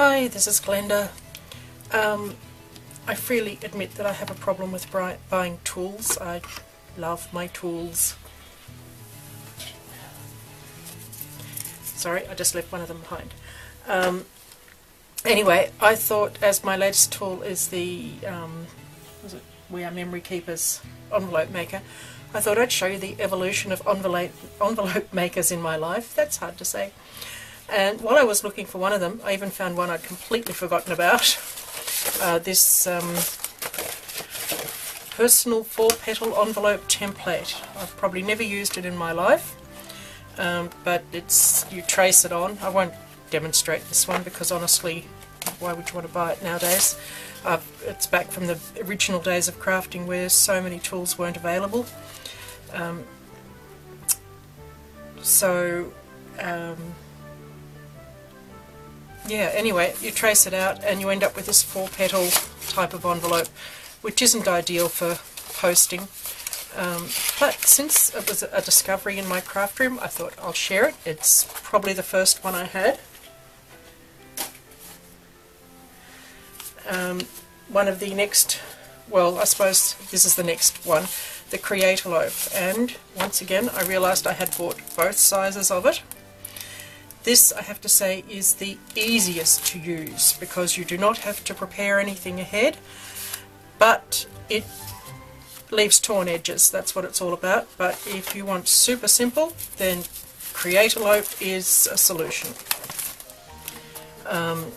Hi, this is Glenda. I freely admit that I have a problem with buying tools. I love my tools. Sorry, I just left one of them behind. Anyway, I thought, as my latest tool is the We Are Memory Keepers envelope maker, I thought I'd show you the evolution of envelope makers in my life. That's hard to say. And while I was looking for one of them, I even found one I'd completely forgotten about. This personal 4-petal envelope template. I've probably never used it in my life, but you trace it on. I won't demonstrate this one because honestly, why would you want to buy it nowadays? It's back from the original days of crafting where so many tools weren't available. Yeah, anyway, you trace it out and you end up with this 4-petal type of envelope, which isn't ideal for posting. But since it was a discovery in my craft room, I thought I'll share it. It's probably the first one I had. One of the next, well, I suppose this is the next one, the Kreate-a-lope. And once again, I realised I had bought both sizes of it. This, I have to say, is the easiest to use because you do not have to prepare anything ahead, but it leaves torn edges. That's what it's all about. But if you want super simple, then Kreate-a-lope is a solution. That's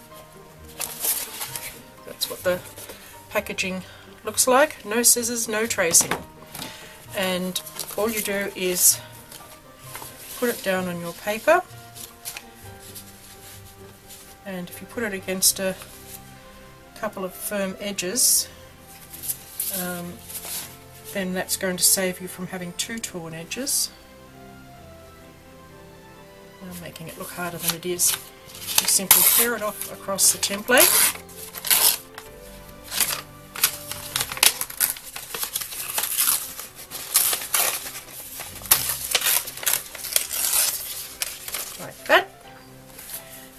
what the packaging looks like. No scissors, no tracing. And all you do is put it down on your paper. And if you put it against a couple of firm edges, then that's going to save you from having two torn edges. I'm making it look harder than it is. You simply tear it off across the template. Like that.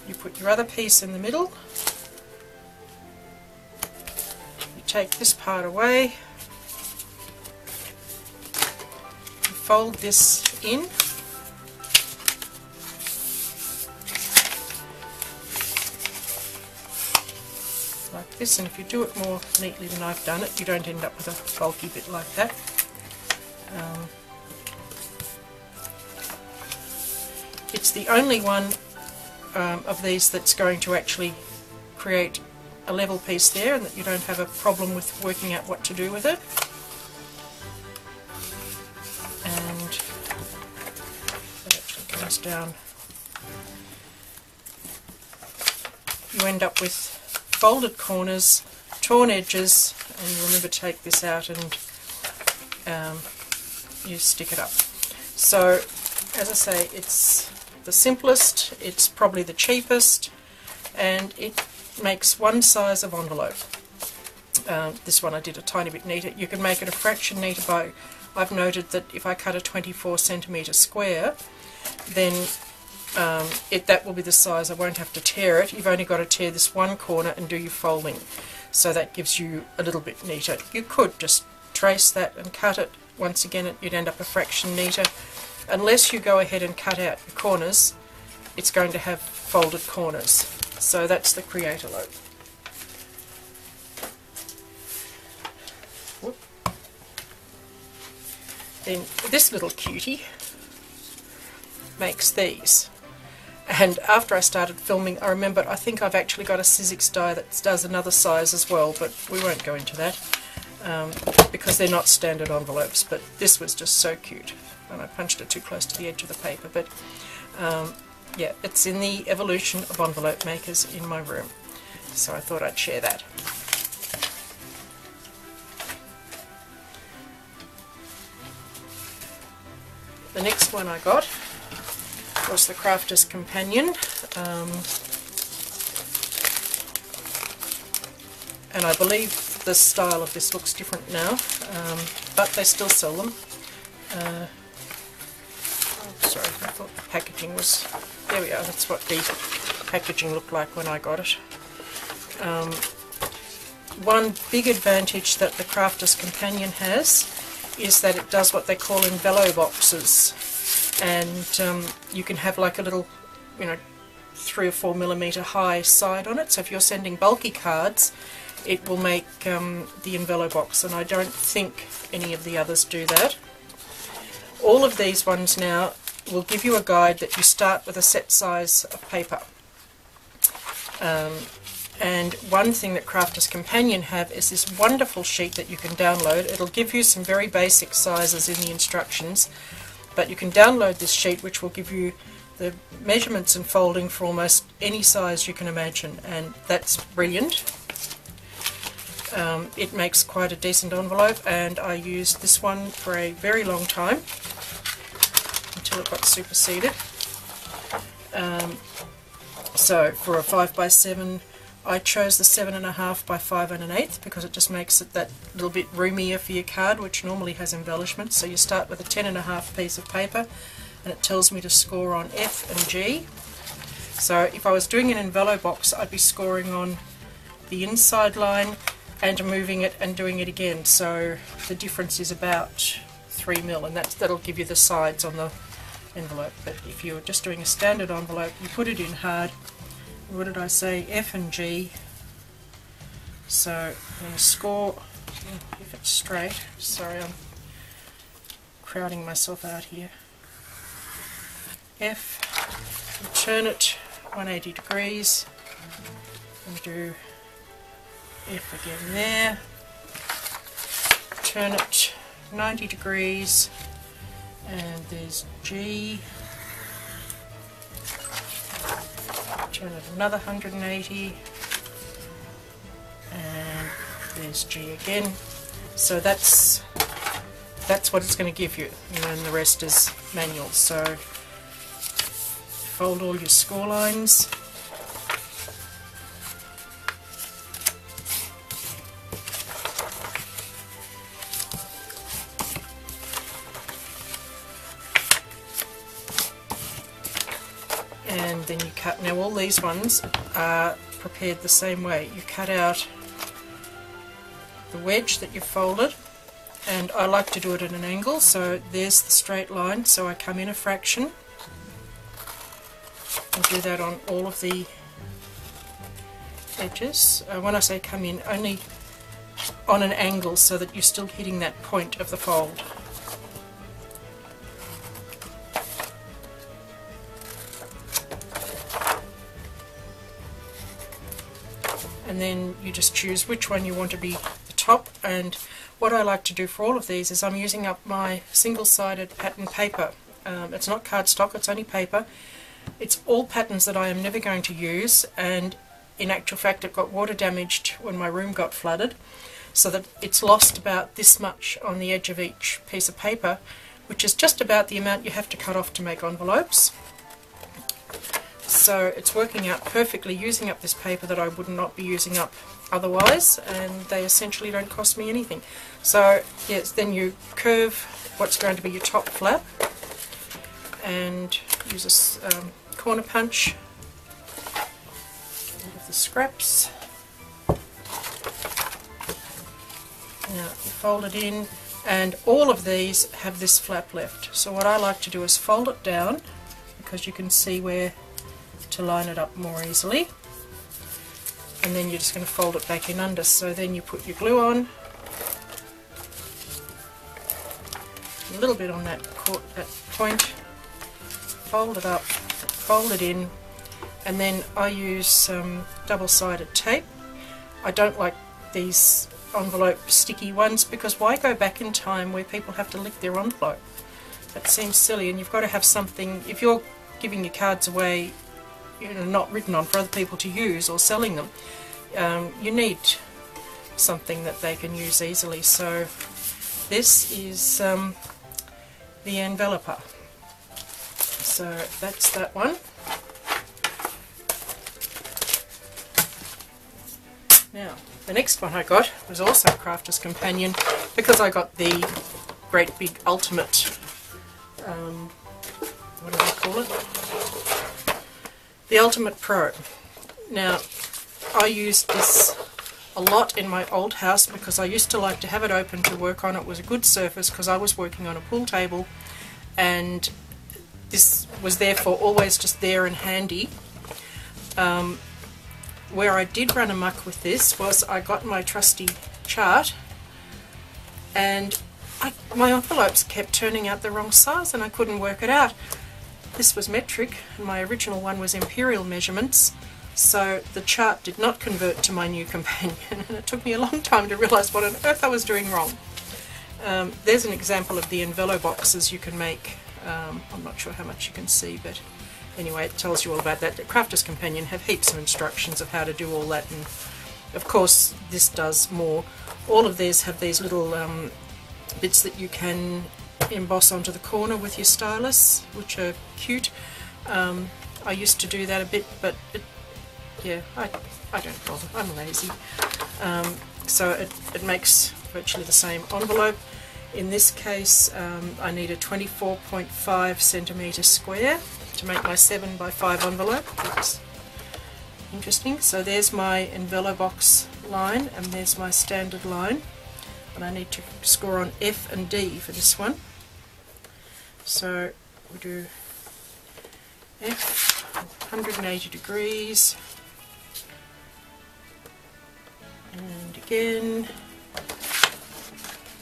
You put your other piece in the middle, you take this part away, you fold this in, like this, and if you do it more neatly than I've done it, you don't end up with a bulky bit like that. It's the only one of these that's going to actually create a level piece there and that you don't have a problem with working out what to do with it. And it actually comes down. You end up with folded corners, torn edges, and you remember to take this out and you stick it up. So, as I say, it's the simplest, it's probably the cheapest, and it makes one size of envelope. This one I did a tiny bit neater. You can make it a fraction neater by, I've noted that if I cut a 24cm square, then that will be the size. I won't have to tear it. You've only got to tear this one corner and do your folding. So that gives you a little bit neater. You could just trace that and cut it. Once again, you'd end up a fraction neater. Unless you go ahead and cut out your corners, it's going to have folded corners. So that's the Kreate-a-lope. Whoop. Then this little cutie makes these. And after I started filming, I remembered I think I've actually got a Sizzix die that does another size as well, but we won't go into that because they're not standard envelopes. But this was just so cute. And I punched it too close to the edge of the paper, but yeah, it's in the evolution of envelope makers in my room, so I thought I'd share that. The next one I got was the Crafter's Companion, and I believe the style of this looks different now, but they still sell them. Sorry, I thought the packaging was... There we are, that's what the packaging looked like when I got it. One big advantage that the Crafter's Companion has is that it does what they call envelo boxes, and you can have like a little, 3 or 4 millimeter high side on it, so if you're sending bulky cards it will make the envelo box, and I don't think any of the others do that. All of these ones now will give you a guide that you start with a set size of paper. And one thing that Crafter's Companion have is this wonderful sheet that you can download. It'll give you some very basic sizes in the instructions, but you can download this sheet which will give you the measurements and folding for almost any size you can imagine, and that's brilliant. It makes quite a decent envelope, and I used this one for a very long time until it got superseded. So for a 5x7 I chose the 7.5 by 5 1/8 because it just makes it that little bit roomier for your card, which normally has embellishment. So you start with a 10.5 piece of paper, and it tells me to score on F and G. So if I was doing an envelo box, I'd be scoring on the inside line and moving it and doing it again. So the difference is about 3 mil, and that'll give you the sides on the envelope. But if you're just doing a standard envelope, you put it in hard. What did I say? F and G. So I'm going to score, if it's straight. Sorry, I'm crowding myself out here. F, turn it 180 degrees, and do F again there. Turn it 90 degrees, and there's G. Turn it another 180, and there's G again. So that's what it's going to give you, and the rest is manual. So fold all your score lines. And then you cut. Now all these ones are prepared the same way. You cut out the wedge that you've folded, and I like to do it at an angle, so there's the straight line, so I come in a fraction and do that on all of the edges. When I say come in, only on an angle so that you're still hitting that point of the fold. And then you just choose which one you want to be the top. And what I like to do for all of these is I'm using up my single-sided pattern paper. It's not cardstock, it's only paper. It's all patterns that I am never going to use, and in actual fact it got water damaged when my room got flooded, so that it's lost about this much on the edge of each piece of paper, which is just about the amount you have to cut off to make envelopes. So it's working out perfectly using up this paper that I would not be using up otherwise, and they essentially don't cost me anything. So yes, then you curve what's going to be your top flap and use a corner punch with the scraps. Now you fold it in, and all of these have this flap left. So what I like to do is fold it down, because you can see where to line it up more easily, and then you're just going to fold it back in under. So then you put your glue on, a little bit on that point, fold it up, fold it in, and then I use some double-sided tape. I don't like these envelope sticky ones, because why go back in time where people have to lick their envelope? That seems silly, and you've got to have something. If you're giving your cards away, not written on for other people to use or selling them, you need something that they can use easily. So this is the enveloper. So that's that one. Now the next one I got was also a Crafter's Companion, because I got the great big ultimate, what do they call it? The Ultimate Pro. Now I used this a lot in my old house because I used to like to have it open to work on. It was a good surface because I was working on a pool table, and this was therefore always just there and handy. Where I did run amok with this was I got my trusty chart, and my envelopes kept turning out the wrong size and I couldn't work it out. This was metric and my original one was imperial measurements, so the chart did not convert to my new companion, and it took me a long time to realise what on earth I was doing wrong. There's an example of the envelope boxes you can make. I'm not sure how much you can see, but anyway, it tells you all about that. The Crafter's Companion have heaps of instructions of how to do all that, and of course this does more. All of these have these little bits that you can emboss onto the corner with your stylus, which are cute. I used to do that a bit, but yeah, I don't bother, I'm lazy. So it makes virtually the same envelope. In this case I need a 24.5 centimetre square to make my 7 by 5 envelope. That's interesting. So there's my envelope box line and there's my standard line, and I need to score on F and D for this one. So we do F 180 degrees, and again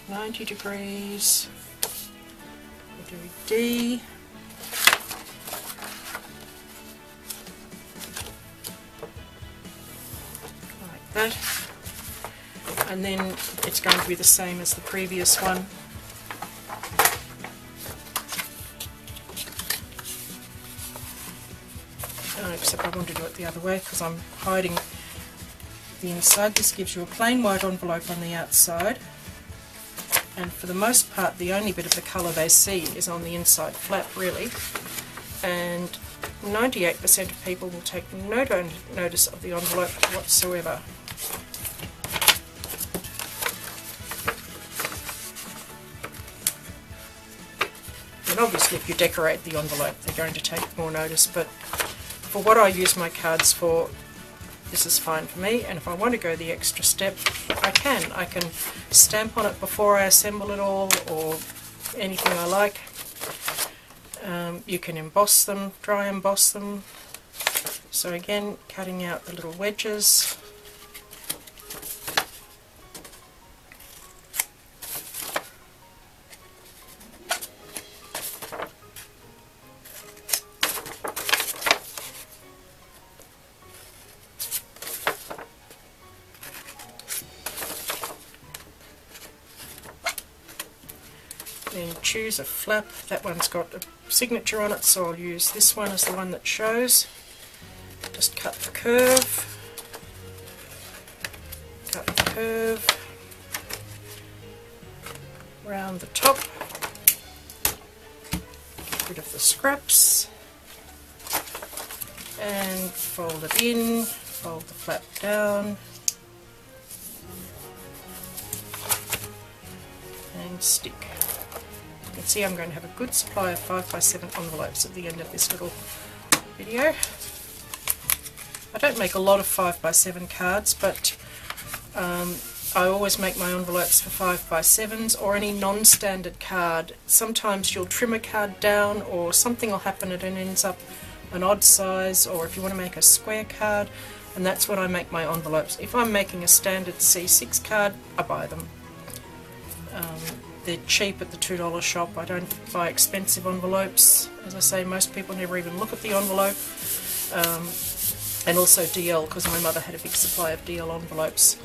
90 degrees. We'll do D, like that, and then it's going to be the same as the previous one. Except I want to do it the other way because I'm hiding the inside. This gives you a plain white envelope on the outside, and for the most part the only bit of the colour they see is on the inside flap, really, and 98% of people will take no notice of the envelope whatsoever. And obviously if you decorate the envelope they're going to take more notice, but for what I use my cards for, this is fine for me, and if I want to go the extra step, I can. I can stamp on it before I assemble it all, or anything I like. You can emboss them, dry emboss them. So again, cutting out the little wedges. Then choose a flap. That one's got a signature on it, so I'll use this one as the one that shows. Just cut the curve, round the top, get rid of the scraps, and fold it in, fold the flap down, and stick. You can see I'm going to have a good supply of 5x7 envelopes at the end of this little video. I don't make a lot of 5x7 cards, but I always make my envelopes for 5x7s or any non-standard card. Sometimes you'll trim a card down or something will happen and it ends up an odd size, or if you want to make a square card, and that's when I make my envelopes. If I'm making a standard C6 card, I buy them. They're cheap at the $2 shop. I don't buy expensive envelopes. As I say, most people never even look at the envelope. And also DL, because my mother had a big supply of DL envelopes.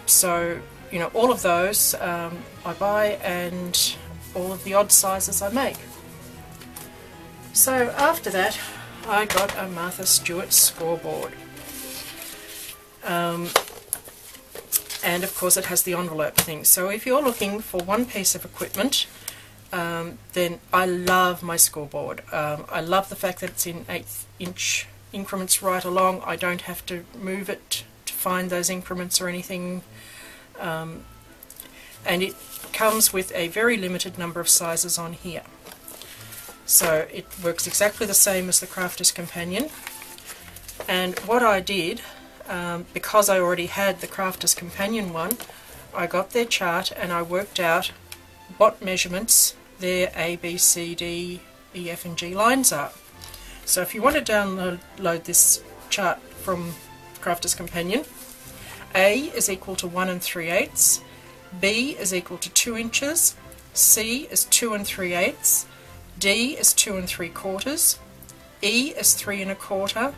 So, you know, all of those I buy, and all of the odd sizes I make. So after that, I got a Martha Stewart scoreboard. And of course it has the envelope thing. So if you're looking for one piece of equipment, then I love my scoreboard. I love the fact that it's in 1/8" increments right along. I don't have to move it to find those increments or anything. And it comes with a very limited number of sizes on here. So it works exactly the same as the Crafter's Companion. And what I did, because I already had the Crafter's Companion one, I got their chart and I worked out what measurements their A, B, C, D, E, F and G lines are. So if you want to download this chart from Crafter's Companion, A is equal to 1 3/8, B is equal to 2 inches, C is 2 3/8, D is 2 3/4, E is 3 1/4,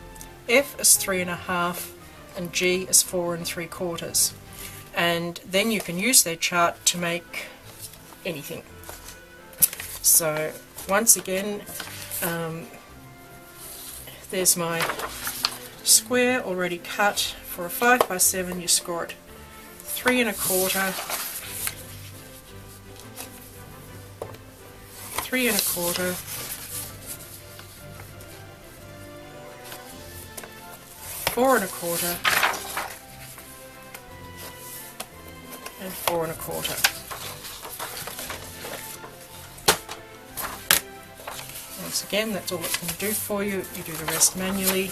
F is 3 1/2, and G is 4 3/4. And then you can use their chart to make anything. So once again, there's my square already cut. For a 5x7 you score it 3 1/4, 3 1/4, 4 1/4, and 4 1/4. Once again, that's all it's going to do for you. You do the rest manually.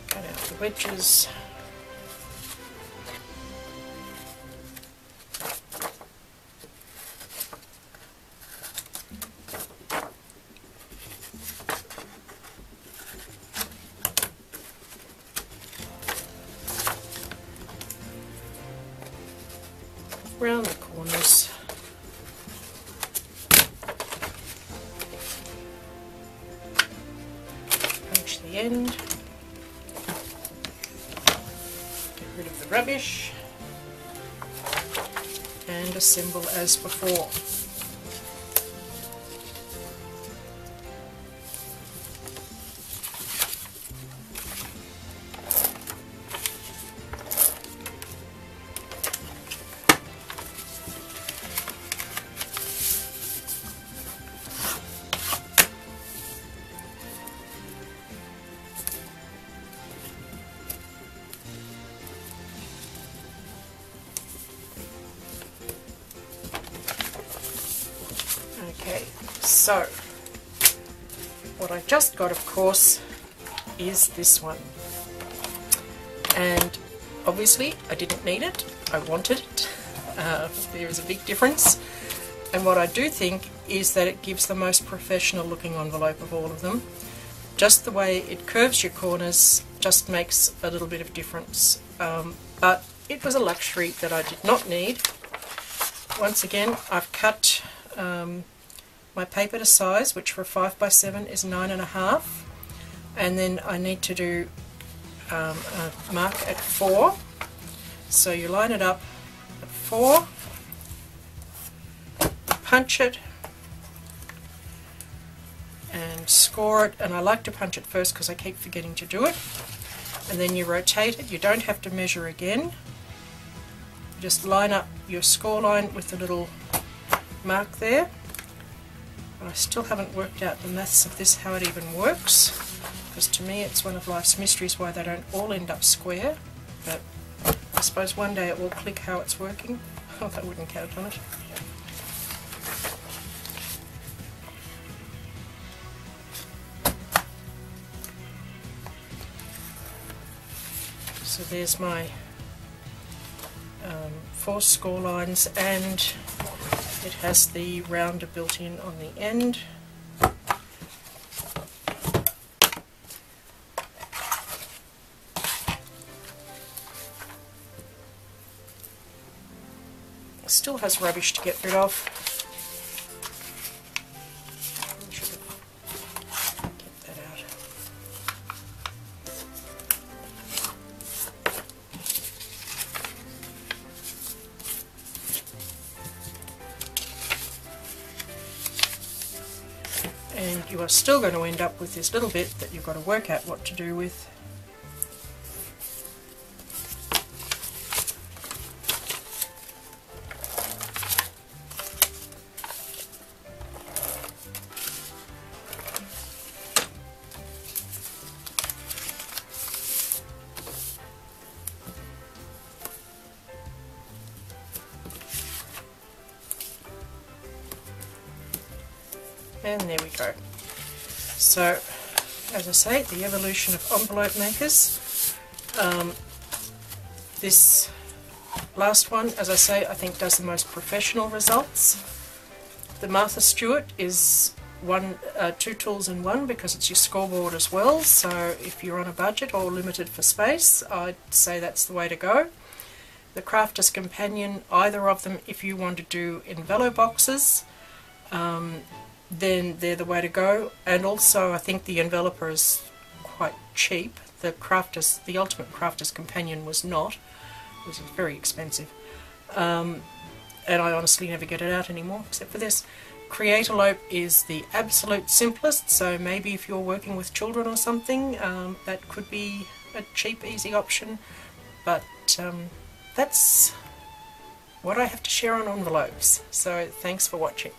Cut out the wedges. Round the corners. Punch the end. Get rid of the rubbish. And assemble as before. Okay, so what I just got, of course, is this one. And obviously I didn't need it, I wanted it. There is a big difference. And what I do think is that it gives the most professional looking envelope of all of them. Just the way it curves your corners just makes a little bit of difference. But it was a luxury that I did not need. Once again, I've cut my paper to size, which for a 5x7 is 9 1/2, and then I need to do a mark at 4. So you line it up at 4, punch it, and score it. And I like to punch it first because I keep forgetting to do it. And then you rotate it. You don't have to measure again. You just line up your score line with the little mark there. I still haven't worked out the maths of this, how it even works, because to me it's one of life's mysteries why they don't all end up square, but I suppose one day it will click how it's working. Oh, I wouldn't count on it. So there's my 4 score lines, and it has the rounder built in on the end. It still has rubbish to get rid of. I should have kept that out. And you are still going to end up with this little bit that you've got to work out what to do with. And there we go. So, as I say, the evolution of envelope makers. This last one, as I say, I think does the most professional results. The Martha Stewart is two tools in one because it's your scoreboard as well, so if you're on a budget or limited for space, I'd say that's the way to go. The Crafter's Companion, either of them, if you want to do envelo boxes, then they're the way to go. And also I think the enveloper is quite cheap. The Ultimate Crafter's Companion was not. It was very expensive. And I honestly never get it out anymore except for this. Kreate-a-lope is the absolute simplest, so maybe if you're working with children or something, that could be a cheap, easy option. But that's what I have to share on envelopes. So thanks for watching.